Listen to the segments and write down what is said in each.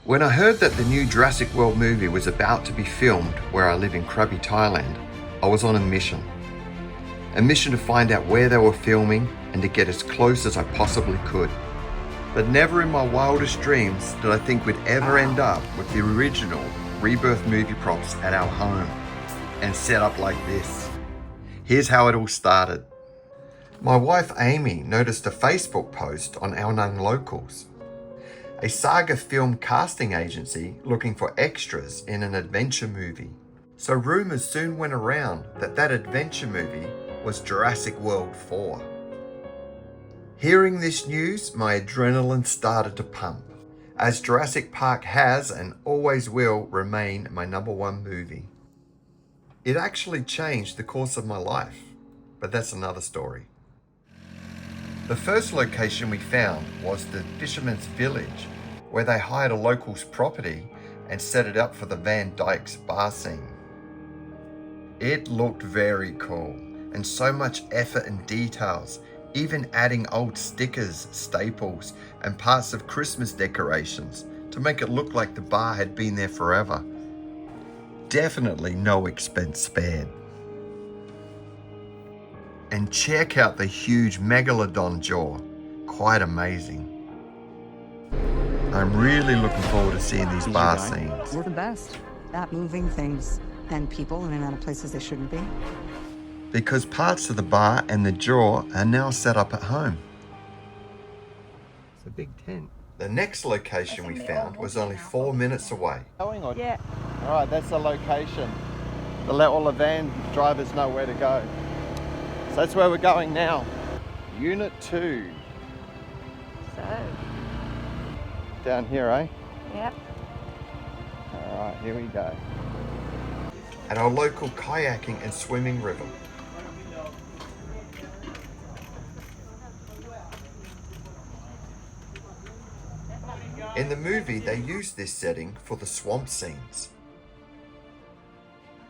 When I heard that the new Jurassic World movie was about to be filmed where I live in Krabi Thailand, I was on a mission. A mission to find out where they were filming and to get as close as I possibly could. But never in my wildest dreams did I think we'd ever end up with the original Rebirth movie props at our home and set up like this. Here's how it all started. My wife Amy noticed a Facebook post on Our Nung Locals, a saga film casting agency looking for extras in an adventure movie. So rumours soon went around that that adventure movie was Jurassic World 4. Hearing this news, my adrenaline started to pump, as Jurassic Park has and always will remain my #1 movie. It actually changed the course of my life, but that's another story. The first location we found was the Fisherman's Village, where they hired a local's property and set it up for the Van Dyke's bar scene. It looked very cool, and so much effort and details, even adding old stickers, staples, and parts of Christmas decorations to make it look like the bar had been there forever. Definitely no expense spared. And check out the huge megalodon jaw, quite amazing. I'm really looking forward to seeing these bar scenes. We're the best at moving things and people in and out of places they shouldn't be. Because parts of the bar and the jaw are now set up at home. It's a big tent. The next location we found was only 4 minutes away. Yeah. All right, that's the location. To let all the van drivers know where to go. So that's where we're going now. Unit 2. So, Down here, eh? yep. All right, here we go. At our local kayaking and swimming river. In the movie, they used this setting for the swamp scenes.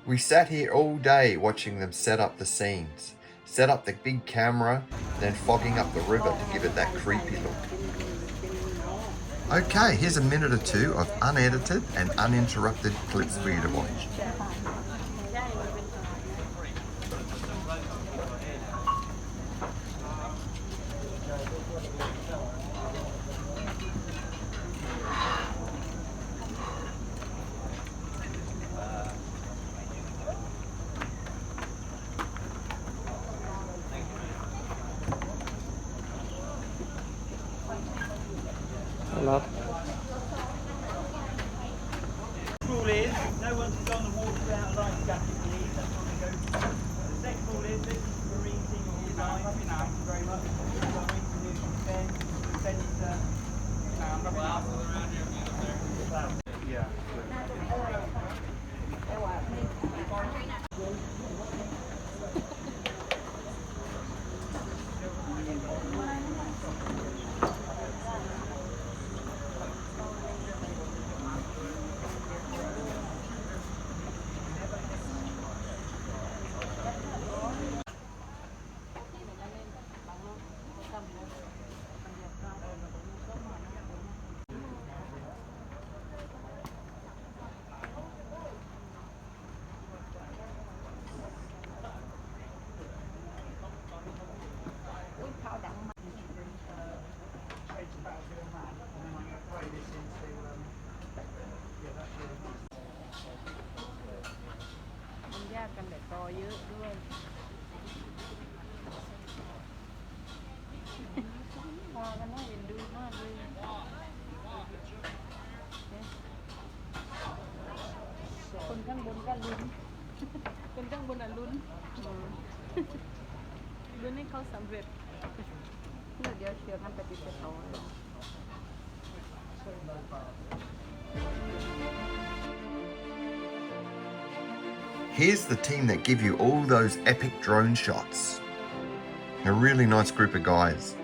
We sat here all day watching them set up the scenes, set up the big camera, then fogging up the river to give it that creepy look. Okay, here's a minute or two of unedited and uninterrupted clips for you to watch. Love. Rule is no one should go on the water without a life jacket, please. That's what we go for. The next rule is this is the marine team of design. Thank you very much. Yeah. Here's the team that give you all those epic drone shots. A really nice group of guys.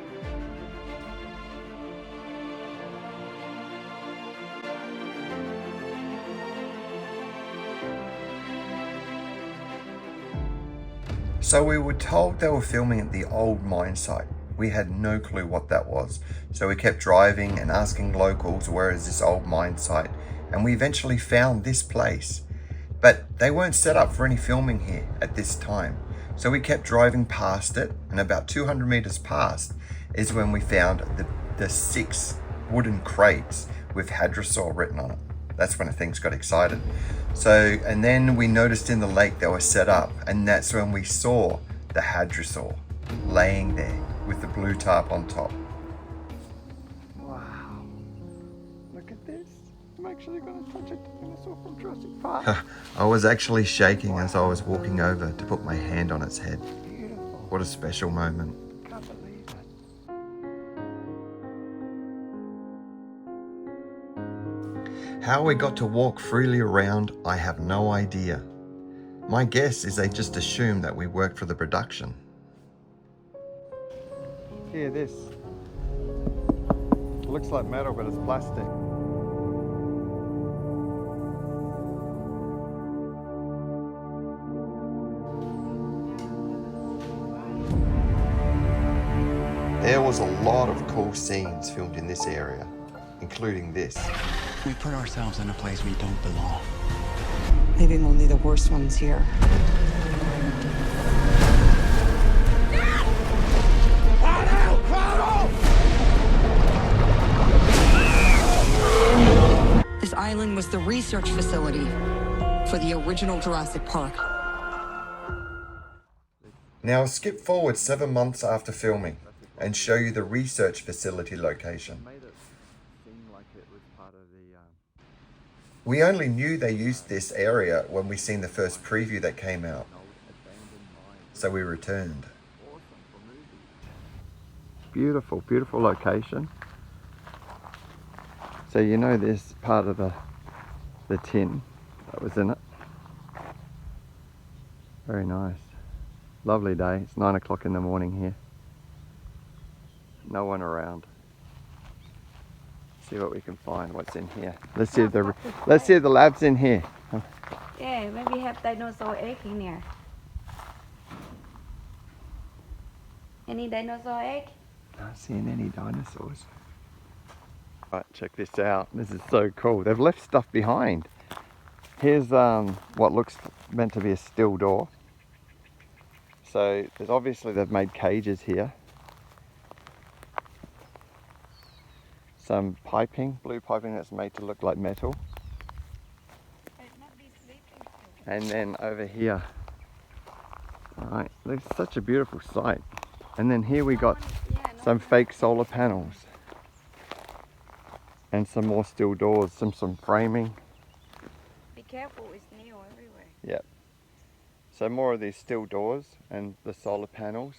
So we were told they were filming at the old mine site, We had no clue what that was. So we kept driving and asking locals, where is this old mine site? And we eventually found this place. But they weren't set up for any filming here at this time. So we kept driving past it, and about 200 meters past is when we found the 6 wooden crates with hadrosaur written on it. That's when things got excited. So, and then we noticed in the lake they were set up, and that's when we saw the hadrosaur laying there with the blue tarp on top. Wow. Look at this. I'm actually going to touch a dinosaur from Jurassic Park. I was actually shaking as I was walking over to put my hand on its head. Beautiful. What a special moment. Can't believe it. How we got to walk freely around, I have no idea. My guess is they just assumed that we worked for the production. Here, this. It looks like metal, but it's plastic. There was a lot of cool scenes filmed in this area, including this. We put ourselves in a place we don't belong. Leaving only the worst ones here. This island was the research facility for the original Jurassic Park. Now skip forward 7 months after filming and show you the research facility location. Made it seem like it was part of the We only knew they used this area when we seen the first preview that came out, abandoned mine. so we returned. Awesome for movies. Beautiful, beautiful location. So you know this part of the tin that was in it. Very nice. Lovely day. It's 9 o'clock in the morning here. No one around. See what we can find. What's in here? Let's see if the lab's in here. Yeah, maybe have dinosaur egg in there. Any dinosaur egg? Not seeing any dinosaurs. Right, check this out. This is so cool. They've left stuff behind. Here's what looks meant to be a steel door. So there's obviously they've made cages here. Some piping, blue piping that's made to look like metal. And then over here, alright, it's such a beautiful sight. And then here we got some fake solar panels. And some more steel doors, some framing. Be careful, it's new everywhere. Yep. So more of these steel doors and the solar panels.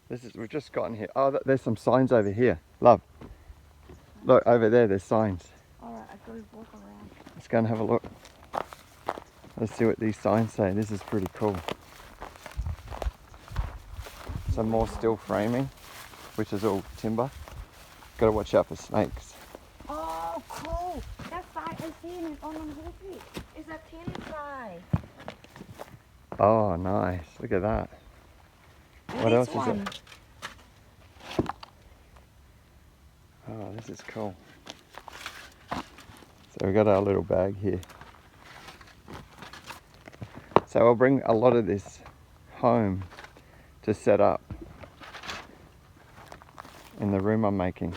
We've just gotten here. Oh, there's some signs over here. Love. Look, over there, there's signs. Alright, I'll go walk around. Let's go and have a look. Let's see what these signs say. This is pretty cool. Some more steel framing, which is all timber. Gotta watch out for snakes. Oh, cool! That sign I seen is on the movie. It's a tin sign. Oh, nice. Look at that. What else is it? Oh, this is cool. So we got our little bag here. So I'll bring a lot of this home to set up in the room I'm making,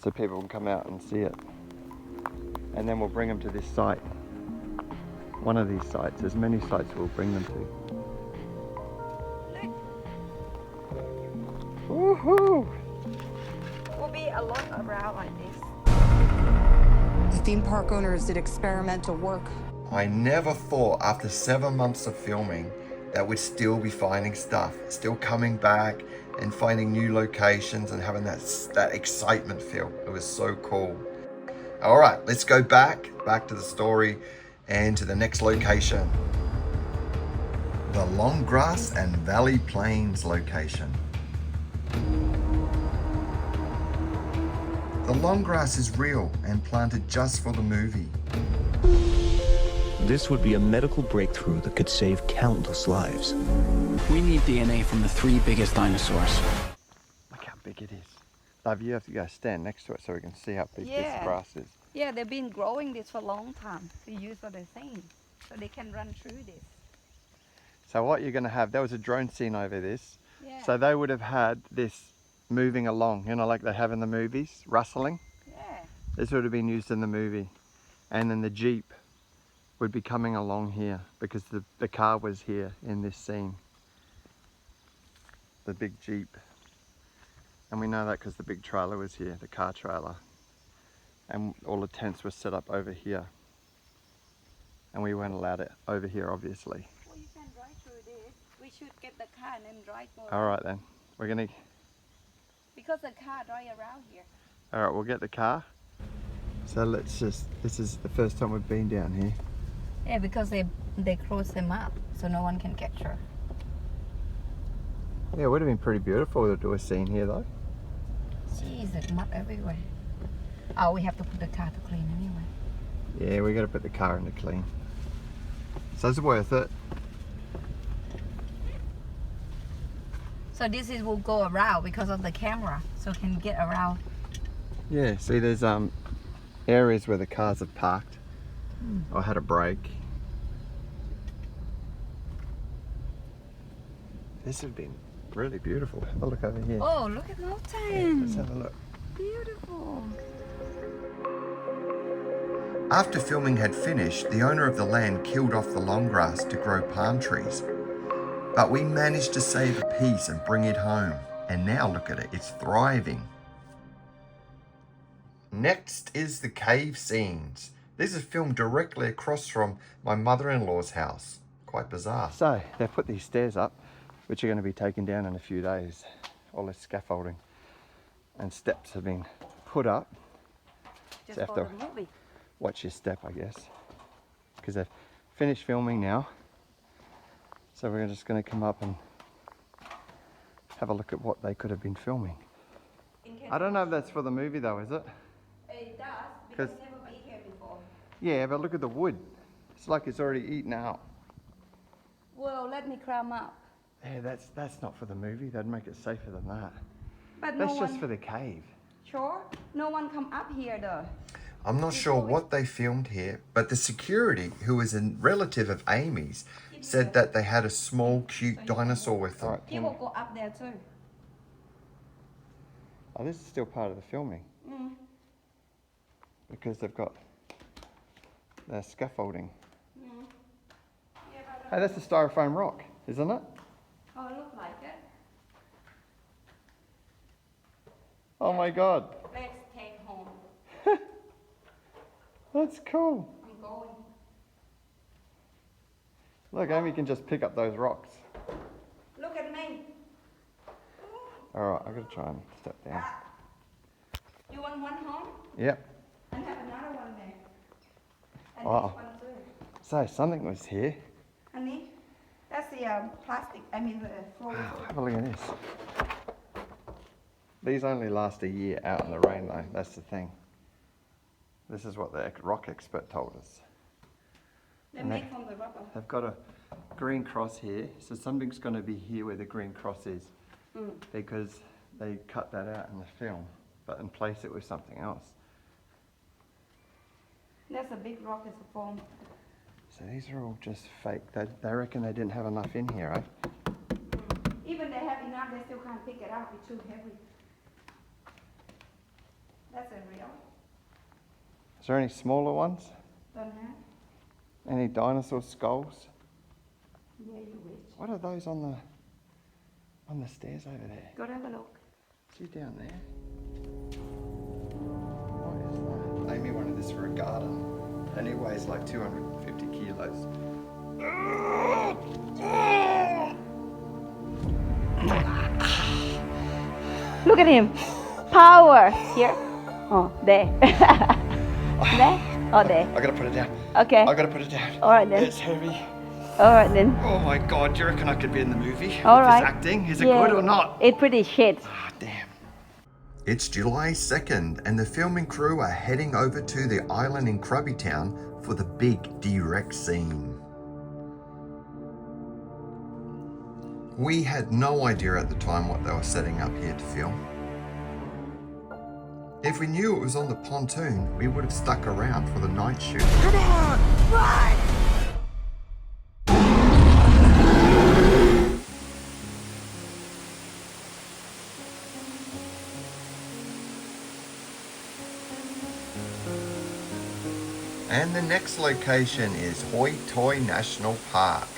so people can come out and see it. And then we'll bring them to this site. One of these sites. There's many sites we'll bring them to. Woohoo! Will be a lot around like this. The theme park owners did experimental work. I never thought after 7 months of filming that we'd still be finding stuff, still coming back and finding new locations and having that excitement feel. It was so cool. All right, let's go back to the story and to the next location. The Long Grass and Valley Plains location. The long grass is real and planted just for the movie. This would be a medical breakthrough that could save countless lives. We need DNA from the 3 biggest dinosaurs. big it is. Love, you have to go stand next to it so we can see how big this Yeah. grass is. Yeah, they've been growing this for a long time to use for the thing, so they can run through this. So what you're going to have, there was a drone scene over this. Yeah. So they would have had this moving along, you know, like they have in the movies, rustling. Yeah. This would have been used in the movie. And then the Jeep would be coming along here because the car was here in this scene. The big Jeep. And we know that because the big trailer was here, the car trailer. And all the tents were set up over here. And we weren't allowed it over here, obviously. Well, you can drive through this. We should get the car and then drive more. All right then, we're gonna, Because the car drive around here. all right, we'll get the car. So let's just, this is the first time we've been down here. Yeah, because they close them up, so no one can capture. Yeah, it would have been pretty beautiful to do a scene here though. Jeez, there's mud everywhere. Oh, we have to put the car to clean anyway. Yeah, we got to put the car in to clean. So it's worth it. So this is will go around because of the camera, so can get around. Yeah, see there's areas where the cars have parked or had a break. This would have been really beautiful. Have a look over here. Oh, look at mountain. Let's have a look. Beautiful. After filming had finished, the owner of the land killed off the long grass to grow palm trees. But we managed to save a piece and bring it home. And now look at it, it's thriving. Next is the cave scenes. This is filmed directly across from my mother-in-law's house. Quite bizarre. So they've put these stairs up, which are going to be taken down in a few days. All this scaffolding and steps have been put up. Just So for after- the movie. Watch your step, I guess, because they've finished filming now. So we're just going to come up and have a look at what they could have been filming. I don't know if that's for the movie though, is it? It does, 'Cause- because never been here before. Yeah, but look at the wood. It's like it's already eaten out. Well, let me climb up. Yeah, that's not for the movie. They'd make it safer than that. But That's no just one, for the cave. sure? No one come up here though. I'm not sure what they filmed here, but the security, who was a relative of Amy's, said that they had a small, cute dinosaur with them. Alright, People go up there too. oh, this is still part of the filming. Because they've got the scaffolding. Hey, that's a styrofoam rock, isn't it? Oh, it looks like it. Oh my god, Let's take home. that's cool. I'm going. Look, Amy can just pick up those rocks. Look at me. Alright, I've got to try and step down. You want one home? Yep. And have another one there. And Wow. this one too. So something was here. Honey, that's the plastic, I mean the floor. Have a look at this. These only last a year out in the rain though, that's the thing. This is what the rock expert told us. They're made from the rubber. They've got a green cross here, so something's going to be here where the green cross is. Because they cut that out in the film, but in place it with something else. That's a big rock, it's a foam. So these are all just fake. They reckon they didn't have enough in here, eh? Even they have enough, they still can't pick it up, it's too heavy. That's a real. Is there any smaller ones? Don't have? Any dinosaur skulls? Yeah, you wish. What are those on the stairs over there? Go have a look. See down there? What is that? Amy wanted this for a garden, and it weighs like 250 kilos. Look at him. Power. Here. Oh, there. There? Oh, there. I gotta put it down. Okay. I gotta put it down. All right then. It's heavy. All right then. Oh my god, do you reckon I could be in the movie? All with right. this acting? Is it Yeah. good or not? It's pretty shit. Ah, damn. It's July 2nd and the filming crew are heading over to the island in Krabi Town for the big D-Rex scene. We had no idea at the time what they were setting up here to film. If we knew it was on the pontoon, we would have stuck around for the night shoot. And the next location is Hoi Toi National Park.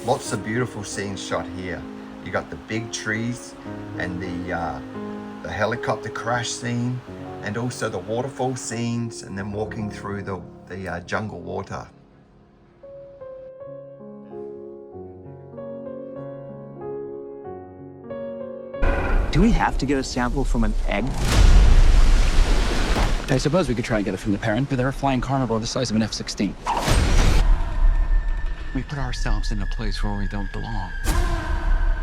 Lots of beautiful scenes shot here. You got the big trees and the helicopter crash scene, and also the waterfall scenes, and then walking through the jungle water. Do we have to get a sample from an egg? I suppose we could try and get it from the parent, but they're a flying carnivore the size of an F-16. We put ourselves in a place where we don't belong.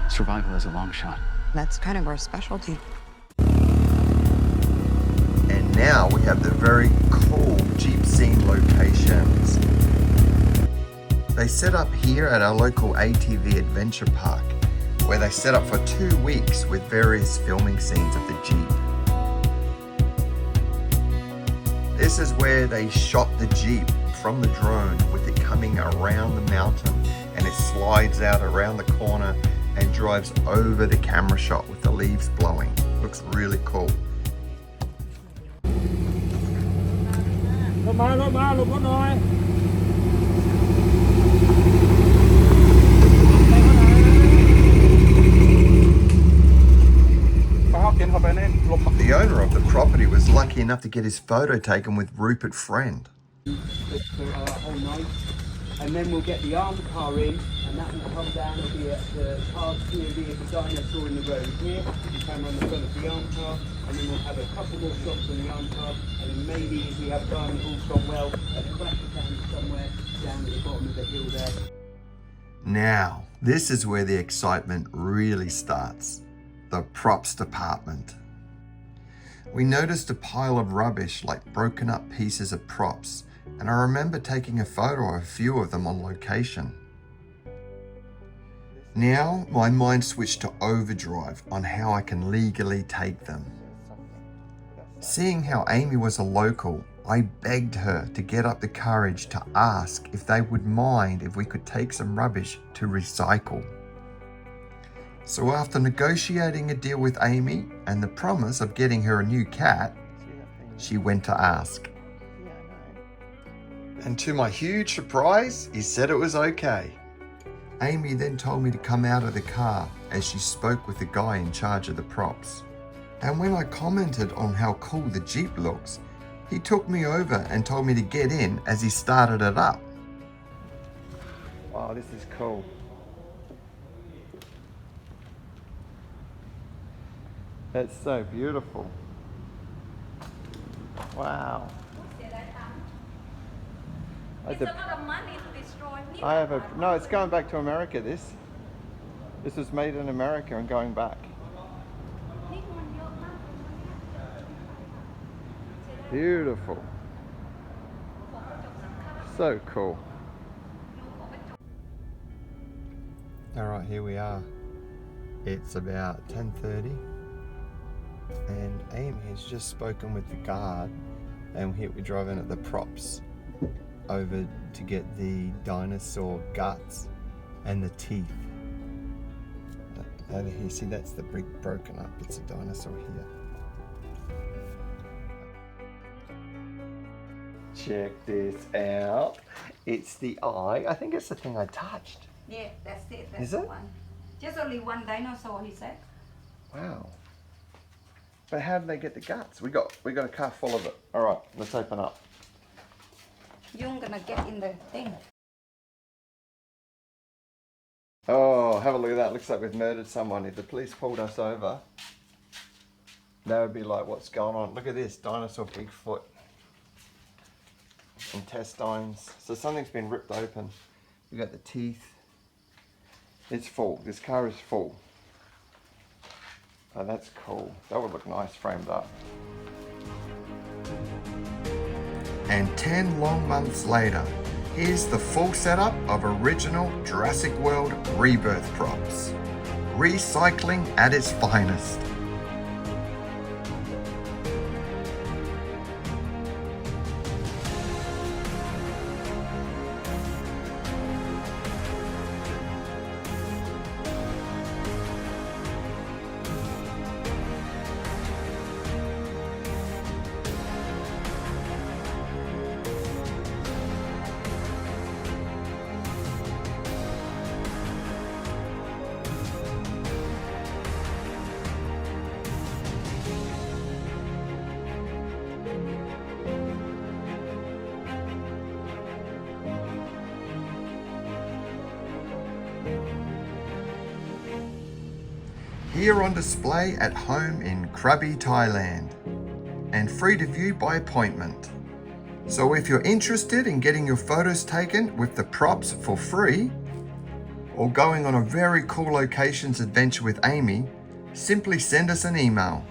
Survival is a long shot. That's kind of our specialty. And now we have the very cool Jeep scene locations. They set up here at our local ATV adventure park, where they set up for 2 weeks with various filming scenes of the Jeep. This is where they shot the Jeep from the drone with it coming around the mountain, and it slides out around the corner and drives over the camera shot with the leaves blowing. Looks really cool. The owner of the property was lucky enough to get his photo taken with Rupert Friend. Whole night, and then we'll get the armed car in, and that will come down and be at the car's POV of the dinosaur in the road here, the camera on the front of the armed car, and then we'll have a couple more shots on the armed car, and then maybe if we have time and all's gone well, a crash down somewhere down at the bottom of the hill there. Now, this is where the excitement really starts. The props department. We noticed a pile of rubbish like broken up pieces of props, and I remember taking a photo of a few of them on location. Now my mind switched to overdrive on how I can legally take them. Seeing how Amy was a local, I begged her to get up the courage to ask if they would mind if we could take some rubbish to recycle. So after negotiating a deal with Amy and the promise of getting her a new cat, she went to ask. And to my huge surprise, he said it was okay. Amy then told me to come out of the car as she spoke with the guy in charge of the props. And when I commented on how cool the Jeep looks, he took me over and told me to get in as he started it up. Wow, this is cool. That's so beautiful. Wow. It's a lot of money to destroy. I have a, no, it's going back to America, this. This was made in America and going back. Beautiful. So cool. All right, here we are. It's about 10:30. And Amy has just spoken with the guard, and we're driving at the props over to get the dinosaur guts and the teeth. Over here, see, that's the brick broken up. It's a dinosaur here. Check this out. It's the eye. I think it's the thing I touched. Yeah, that's it. That's Is the it? one. Just only one dinosaur, he said. Wow. But how did they get the guts? We got a car full of it. All right, let's open up. You're gonna get in the thing. Oh, have a look at that. Looks like we've murdered someone. If the police pulled us over, they would be like, what's going on? Look at this, dinosaur Bigfoot. Intestines. So something's been ripped open. We got the teeth. It's full. This car is full. Oh, that's cool. That would look nice framed up. And 10 long months later, here's the full setup of original Jurassic World Rebirth props. Recycling at its finest. here on display at home in Krabi, Thailand, and free to view by appointment. So if you're interested in getting your photos taken with the props for free, or going on a very cool locations adventure with Amy, simply send us an email.